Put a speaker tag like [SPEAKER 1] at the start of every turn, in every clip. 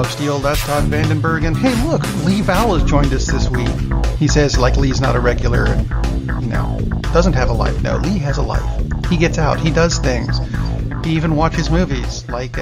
[SPEAKER 1] of Steel, that's Todd Vandenberg, and hey look, Lee Val has joined us this week. He says like Lee's not a regular and, doesn't have a life. No, Lee has a life. He gets out, he does things. He even watches movies, like,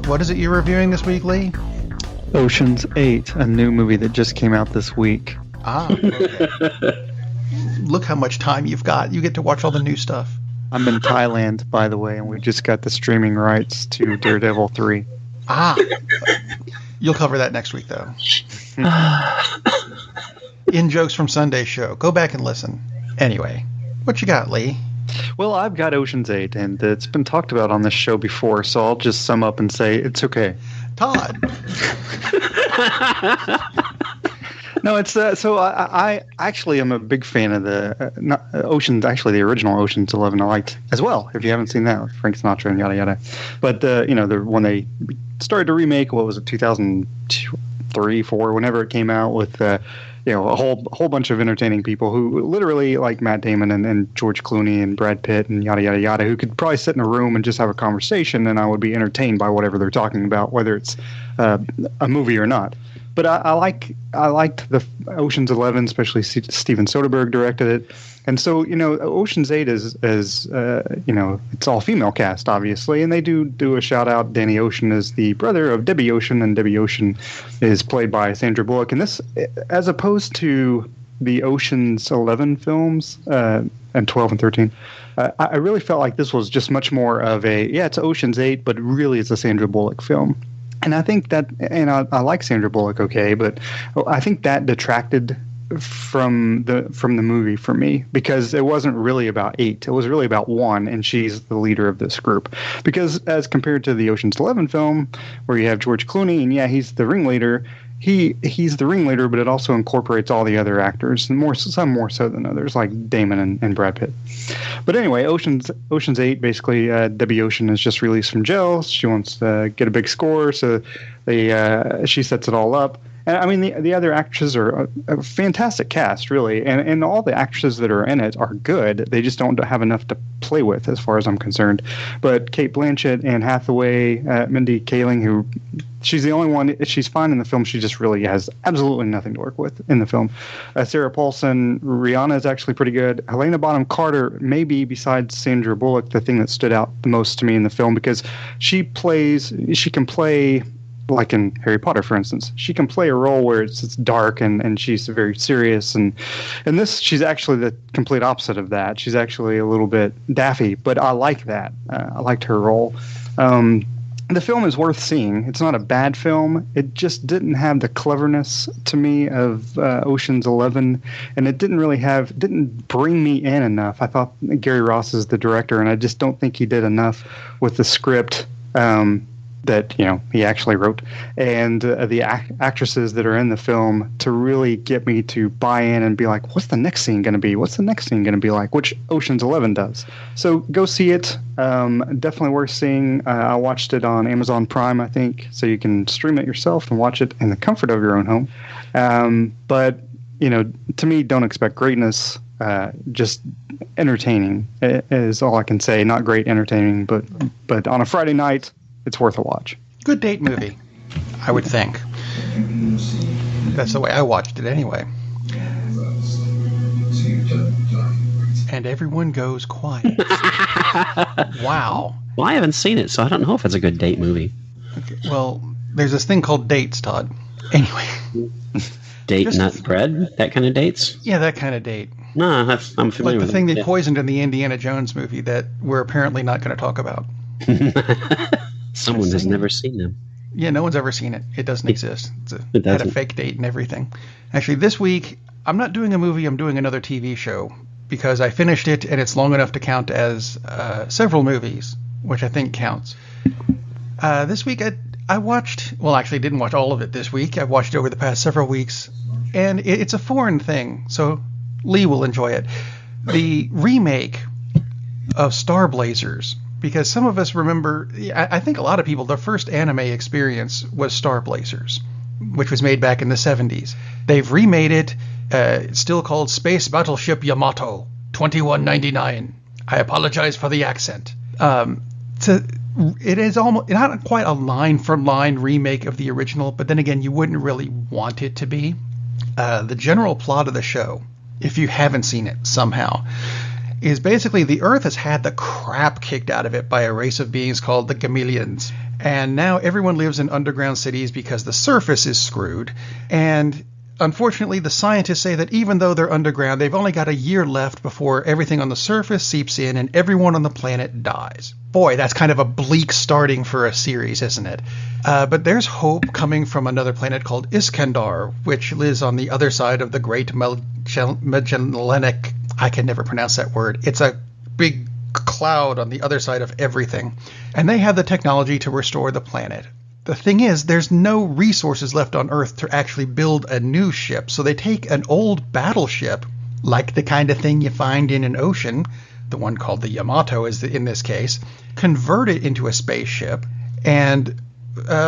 [SPEAKER 1] what is it you're reviewing this week, Lee?
[SPEAKER 2] Ocean's 8, a new movie that just came out this week.
[SPEAKER 1] Ah, okay. Look how much time you've got. You get to watch all the new stuff.
[SPEAKER 2] I'm in Thailand, by the way, and we just got the streaming rights to Daredevil 3.
[SPEAKER 1] Ah. You'll cover that next week, though. In Jokes from Sunday's show. Go back and listen. Anyway, what you got, Lee?
[SPEAKER 2] Well, I've got Ocean's 8, and it's been talked about on this show before, so I'll just sum up and say it's okay.
[SPEAKER 1] Todd.
[SPEAKER 2] No, it's so I actually am a big fan of the Ocean's, actually the original Ocean's 11 I liked as well. If you haven't seen that, with Frank Sinatra and yada yada. But the when they started to remake, what was it, 2003, 4, whenever it came out, with a whole bunch of entertaining people who literally, like Matt Damon and George Clooney and Brad Pitt and yada yada yada, who could probably sit in a room and just have a conversation, and I would be entertained by whatever they're talking about, whether it's a movie or not. But I liked the Ocean's 11, especially Steven Soderbergh directed it, and so Ocean's 8 is it's all female cast obviously, and they do a shout out. Danny Ocean is the brother of Debbie Ocean, and Debbie Ocean is played by Sandra Bullock. And this, as opposed to the Ocean's 11 films and 12 and 13. I really felt like this was just much more of it's Ocean's 8, but really it's a Sandra Bullock film. And I think that, and I like Sandra Bullock, okay, but I think that detracted from the movie for me, because it wasn't really about 8. It was really about 1, and she's the leader of this group. Because as compared to the Ocean's 11 film, where you have George Clooney, and he's the ringleader. He's the ringleader, but it also incorporates all the other actors, some more so than others, like Damon and Brad Pitt. But anyway, Ocean's 8, basically, Debbie Ocean is just released from jail. She wants to get a big score, so she sets it all up. And I mean, the other actresses are a fantastic cast, really, and all the actresses that are in it are good. They just don't have enough to play with, as far as I'm concerned. But Cate Blanchett, Anne Hathaway, Mindy Kaling, who she's the only one. She's fine in the film. She just really has absolutely nothing to work with in the film. Sarah Paulson, Rihanna is actually pretty good. Helena Bonham Carter, maybe besides Sandra Bullock, the thing that stood out the most to me in the film, because she can play. Like in Harry Potter, for instance, she can play a role where it's dark and she's very serious, and in this she's actually the complete opposite of that. She's actually a little bit daffy, but I like that. I liked her role. The film is worth seeing. It's not a bad film. It just didn't have the cleverness to me of Ocean's 11, and it didn't bring me in enough. I thought Gary Ross is the director, and I just don't think he did enough with the script. That he actually wrote, and the actresses that are in the film, to really get me to buy in and be like, what's the next scene going to be? What's the next scene going to be like? Which Ocean's 11 does. So go see it. Definitely worth seeing. I watched it on Amazon Prime, I think, so you can stream it yourself and watch it in the comfort of your own home. But to me, don't expect greatness. Just entertaining is all I can say. Not great entertaining, but on a Friday night, it's worth a watch.
[SPEAKER 1] Good date movie, I would think. That's the way I watched it anyway. And everyone goes quiet. Wow.
[SPEAKER 3] Well, I haven't seen it, so I don't know if it's a good date movie.
[SPEAKER 1] Okay, well, there's this thing called dates, Todd. Anyway.
[SPEAKER 3] Date, nut, bread? That kind of dates?
[SPEAKER 1] Yeah, that kind of date.
[SPEAKER 3] No, I'm familiar with it.
[SPEAKER 1] Like the thing they poisoned in the Indiana Jones movie that we're apparently not going to talk about.
[SPEAKER 3] Someone has never seen them.
[SPEAKER 1] Yeah, no one's ever seen it. It doesn't exist. It had a fake date and everything. Actually, this week, I'm not doing a movie. I'm doing another TV show, because I finished it, and it's long enough to count as several movies, which I think counts. This week, I watched... Well, actually, I didn't watch all of it this week. I've watched it over the past several weeks, and it's a foreign thing, so Lee will enjoy it. The remake of Star Blazers. Because some of us remember, I think a lot of people, their first anime experience was Star Blazers, which was made back in the 70s. They've remade it. It's still called Space Battleship Yamato, $21.99. I apologize for the accent. It is almost not quite a line-for-line remake of the original, but then again, you wouldn't really want it to be. The general plot of the show, if you haven't seen it somehow, is basically the Earth has had the crap kicked out of it by a race of beings called the Gamillions. And now everyone lives in underground cities because the surface is screwed. And unfortunately, the scientists say that even though they're underground, they've only got a year left before everything on the surface seeps in and everyone on the planet dies. Boy, that's kind of a bleak starting for a series, isn't it? But there's hope coming from another planet called Iskandar, which lives on the other side of the Great Magellanic... I can never pronounce that word. It's a big cloud on the other side of everything. And they have the technology to restore the planet. The thing is, there's no resources left on Earth to actually build a new ship. So they take an old battleship, like the kind of thing you find in an ocean, the one called the Yamato is in this case, convert it into a spaceship, and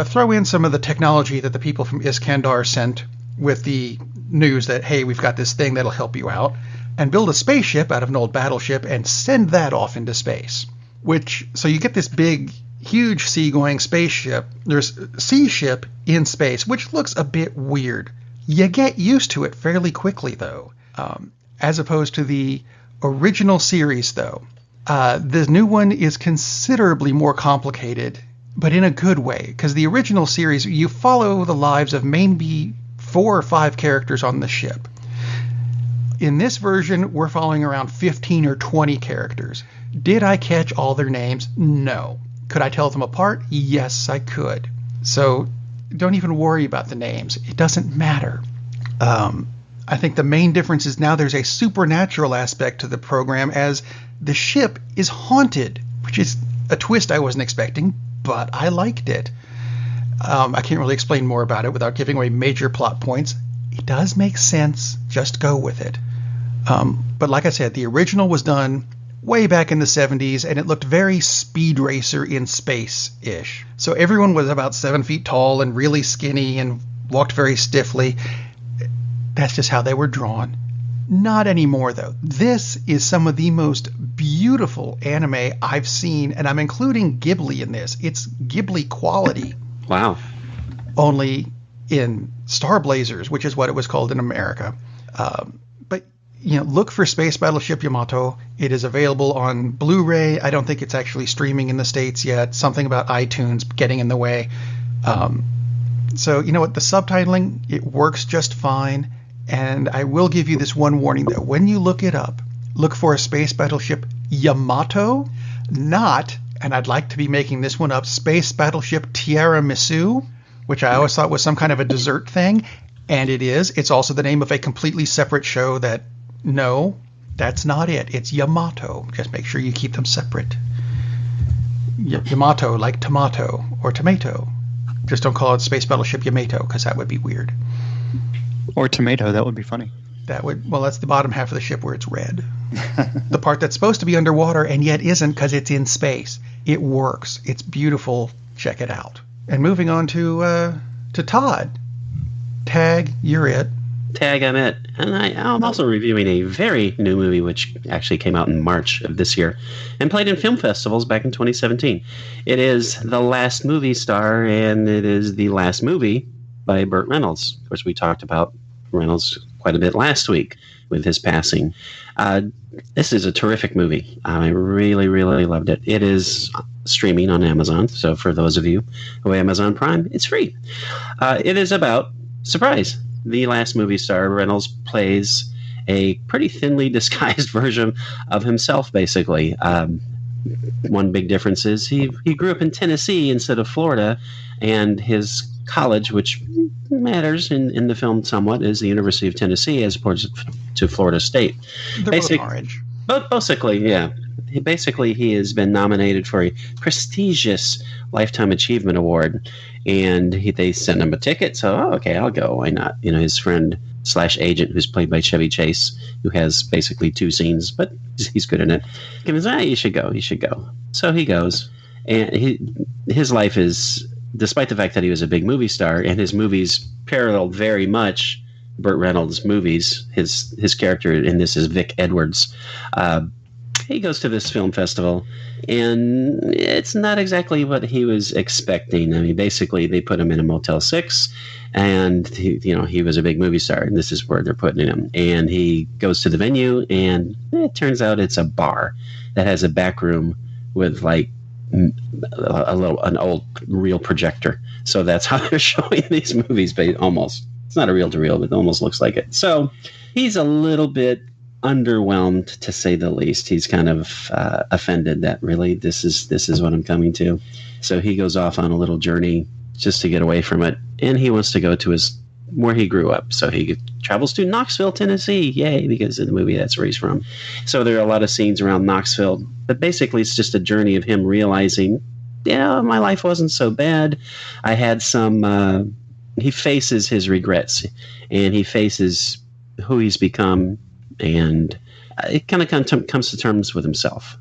[SPEAKER 1] throw in some of the technology that the people from Iskandar sent with the news that, hey, we've got this thing that'll help you out, and build a spaceship out of an old battleship and send that off into space. So you get this big, huge seagoing spaceship. There's a sea ship in space, which looks a bit weird. You get used to it fairly quickly, though. As opposed to the original series, though. The new one is considerably more complicated, but in a good way. Because the original series, you follow the lives of maybe 4 or 5 characters on the ship. In this version, we're following around 15 or 20 characters. Did I catch all their names? No. Could I tell them apart? Yes, I could. So don't even worry about the names. It doesn't matter. I think the main difference is now there's a supernatural aspect to the program, as the ship is haunted, which is a twist I wasn't expecting, but I liked it. I can't really explain more about it without giving away major plot points. It does make sense. Just go with it. But like I said, the original was done way back in the 70s, and it looked very Speed Racer in space-ish. So everyone was about 7 feet tall and really skinny and walked very stiffly. That's just how they were drawn. Not anymore, though. This is some of the most beautiful anime I've seen, and I'm including Ghibli in this. It's Ghibli quality.
[SPEAKER 3] Wow.
[SPEAKER 1] Only in Star Blazers, which is what it was called in America. But look for Space Battleship Yamato. It is available on Blu-ray. I don't think it's actually streaming in the States yet. Something about iTunes getting in the way. So you know what? The subtitling, it works just fine. And I will give you this one warning, though. When you look it up, look for a Space Battleship Yamato, not, and I'd like to be making this one up, Space Battleship Tiramisu, which I always thought was some kind of a dessert thing, and it is. It's also the name of a completely separate show that, no, that's not it. It's Yamato. Just make sure you keep them separate. Yamato, like tomato or tomato. Just don't call it Space Battleship Yamato, because that would be weird.
[SPEAKER 2] Or tomato, that would be funny.
[SPEAKER 1] That's the bottom half of the ship where it's red. The part that's supposed to be underwater and yet isn't because it's in space. It works. It's beautiful. Check it out. And moving on to Todd. Tag, you're it.
[SPEAKER 3] Tag, I'm it. And I'm also reviewing a very new movie which actually came out in March of this year and played in film festivals back in 2017. It is The Last Movie Star, and it is the last movie by Burt Reynolds. Of course, we talked about Reynolds quite a bit last week with his passing. This is a terrific movie. I really, really loved it. It is streaming on Amazon, so for those of you who have Amazon Prime, it's free. It is about, surprise, the last movie star. Reynolds plays a pretty thinly disguised version of himself, basically. One big difference is he grew up in Tennessee instead of Florida, and his college, which matters in the film somewhat, is the University of Tennessee as opposed to Florida State.
[SPEAKER 1] They're both orange.
[SPEAKER 3] But basically, yeah. He has been nominated for a prestigious Lifetime Achievement Award, and they sent him a ticket, so, okay, I'll go. Why not? His friend / agent, who's played by Chevy Chase, who has basically 2 scenes, but he's good in it, he says, you should go. So he goes, and his life is, despite the fact that he was a big movie star, and his movies paralleled very much Burt Reynolds' movies, his character in this is Vic Edwards. he goes to this film festival, and it's not exactly what he was expecting. I mean, basically, they put him in a Motel 6, and he was a big movie star, and this is where they're putting him. And he goes to the venue, and it turns out it's a bar that has a back room with like an old reel projector. So that's how they're showing these movies, but almost. It's not a reel-to-reel, but it almost looks like it. So he's a little bit underwhelmed, to say the least. He's kind of offended that really this is what I'm coming to. So he goes off on a little journey just to get away from it, and he wants to go to where he grew up. So he travels to Knoxville, Tennessee. Yay, because in the movie that's where he's from. So there are a lot of scenes around Knoxville, but basically it's just a journey of him realizing, my life wasn't so bad. I had some he faces his regrets, and he faces who he's become, and it kind of comes to terms with himself.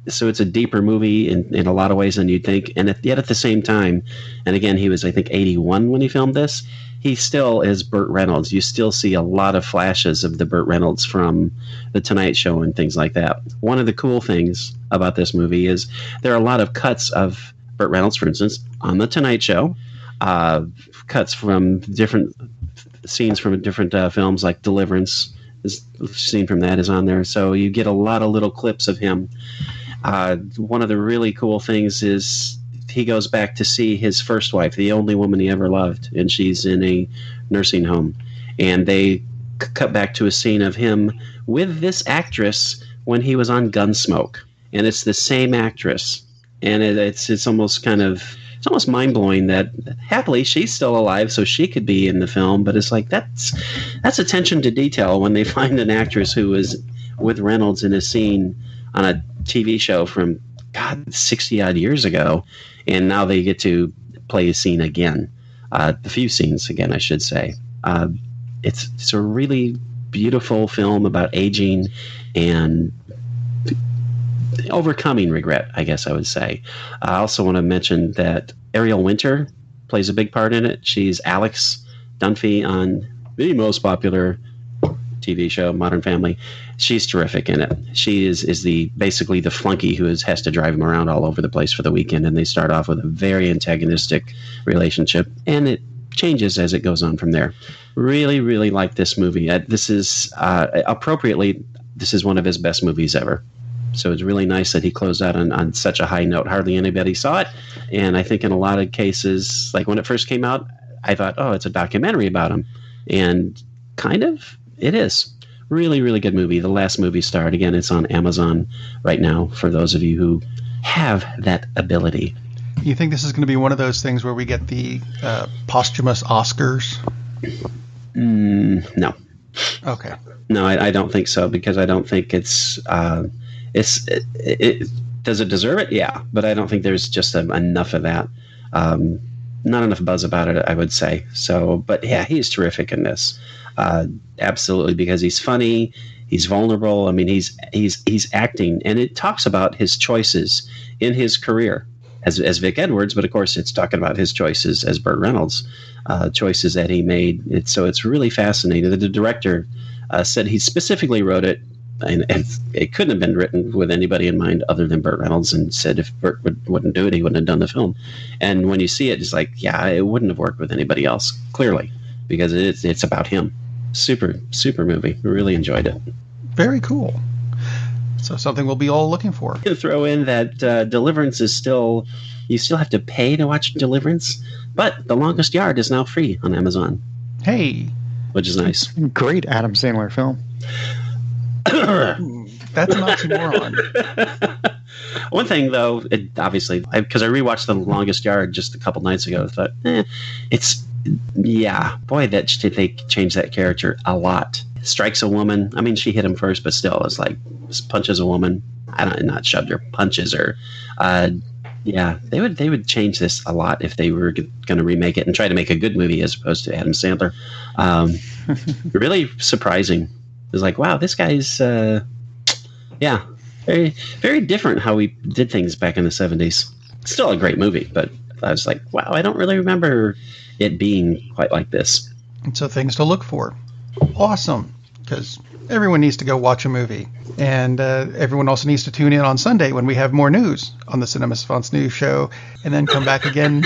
[SPEAKER 3] So it's a deeper movie in a lot of ways than you'd think, and yet at the same time, and again, he was, I think, 81 when he filmed this, he still is Burt Reynolds. You still see a lot of flashes of the Burt Reynolds from The Tonight Show and things like that. One of the cool things about this movie is there are a lot of cuts of Burt Reynolds, for instance, on The Tonight Show, cuts from different scenes from different films, like Deliverance. This scene from that is on there, so you get a lot of little clips of him. One of the really cool things is he goes back to see his first wife, the only woman he ever loved, and she's in a nursing home, and they cut back to a scene of him with this actress when he was on Gunsmoke, and it's the same actress, and it's almost kind of. It's almost mind-blowing that happily she's still alive, so she could be in the film, but it's like that's attention to detail when they find an actress who was with Reynolds in a scene on a TV show from 60-odd years ago, and now they get to play a scene again. A few scenes again, I should say. It's a really beautiful film about aging and overcoming regret, I guess I would say. I also want to mention that Ariel Winter plays a big part in it. She's Alex Dunphy on the most popular TV show, Modern Family. She's terrific in it. She is basically the flunky who has to drive him around all over the place for the weekend, and they start off with a very antagonistic relationship, and it changes as it goes on from there. Really, really like this movie. This is appropriately, this is one of his best movies ever. So it's really nice that he closed out on such a high note. Hardly anybody saw it. And I think in a lot of cases, like when it first came out, I thought, oh, it's a documentary about him. And kind of, it is. Really, really good movie. The Last Movie Starred. Again, it's on Amazon right now for those of you who have that ability.
[SPEAKER 1] You think this is going to be one of those things where we get the posthumous Oscars?
[SPEAKER 3] No.
[SPEAKER 1] Okay.
[SPEAKER 3] No, I don't think so, because I don't think it's... does it deserve it? Yeah, but I don't think there's just enough of that. Not enough buzz about it, I would say. So, but yeah, he's terrific in this. Absolutely, because he's funny, he's vulnerable. I mean, he's acting, and it talks about his choices in his career as Vic Edwards, but of course, it's talking about his choices as Burt Reynolds, choices that he made. It's really fascinating. The director said he specifically wrote it. And it couldn't have been written with anybody in mind other than Burt Reynolds, and said if Burt wouldn't do it, he wouldn't have done the film. And when you see it, it's like, yeah, it wouldn't have worked with anybody else, clearly, because it's about him. Super, super movie. Really enjoyed it.
[SPEAKER 1] Very cool. So something we'll be all looking for.
[SPEAKER 3] To throw in that Deliverance is you still have to pay to watch Deliverance, but The Longest Yard is now free on Amazon.
[SPEAKER 1] Hey.
[SPEAKER 3] Which is nice.
[SPEAKER 2] Great Adam Sandler film.
[SPEAKER 1] That's an oxymoron.
[SPEAKER 3] One thing, though, obviously, because I rewatched The Longest Yard just a couple nights ago, I thought, boy, they changed that character a lot. Strikes a woman. I mean, she hit him first, but still, it's like punches a woman. Not shoved her, punches her. Yeah, they would change this a lot if they were going to remake it and try to make a good movie as opposed to Adam Sandler. Really surprising. It was like, wow, this guy's, very, very different how we did things back in the 70s. Still a great movie, but I was like, wow, I don't really remember it being quite like this.
[SPEAKER 1] So things to look for. Awesome. because everyone needs to go watch a movie. And everyone also needs to tune in on Sunday when we have more news on the Cinema Savants News Show, and then come back again.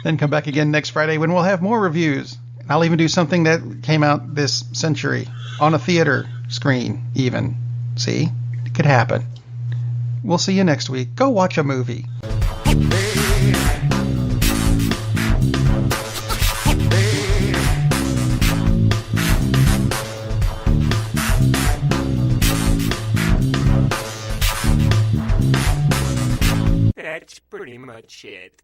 [SPEAKER 1] Then come back again next Friday when we'll have more reviews. I'll even do something that came out this century on a theater screen. Even see, it could happen. We'll see you next week. Go watch a movie.
[SPEAKER 4] That's pretty much it.